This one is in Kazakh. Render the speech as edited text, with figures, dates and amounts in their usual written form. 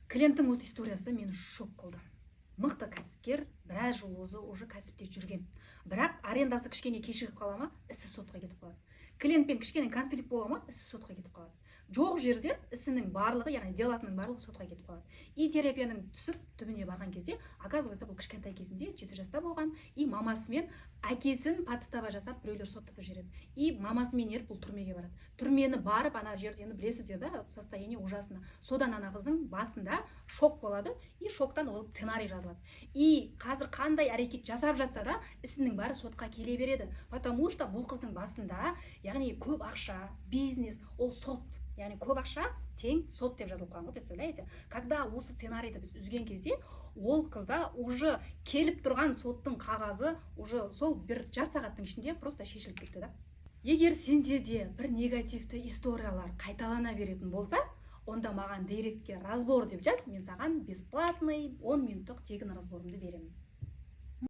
Клиенттің осы историясы мені шок қылды. Мықты кәсіпкер, біраз жыл уже кәсіпте жүрген. Бірақ арендасы кішкене кешігіп қала ма, ісі сотқа кетіп қалады. Клиентпен кішкене конфликт бола ма, ісі сотқа кетіп қалады. Жоқ жерден ісінің барлығы, яғни деласының барлығы сотқа кетіп қалады. И терапияның түсіп түбіне барған кезде, оказывается, бұл кішкентай кезінде 7 жаста болған, и мамасы мен әкесін подстава жасап біреулер соттатып жібереді. И мамасы мен еріп бұл түрмеге барады. Түрмені барып, ана жердені білесіздер да, состояние ужасно. Содан ана қыздың басында шок болады, и шоктан ол сценарий жазылады. И қазір қандай әрекет жасап жатса да, ісінің бәрі сотқа келе береді. Потому что бұл қыздың басында, яғни көп ақша, бизнес, ол сот. Яғни көп ақша тең сот деп жазылып қалған ғой, представляете? Когда осы сценарийді біз үзген кезде, ол қызда уже келіп тұрған соттың қағазы уже сол бір жарты сағаттың ішінде просто шешіліп кетті да. Егер сенде де бір негативті историялар қайталана беретін болса, онда маған директке разбор деп жаз, мен саған бесплатный 10 минуттық тегін разборымды беремін.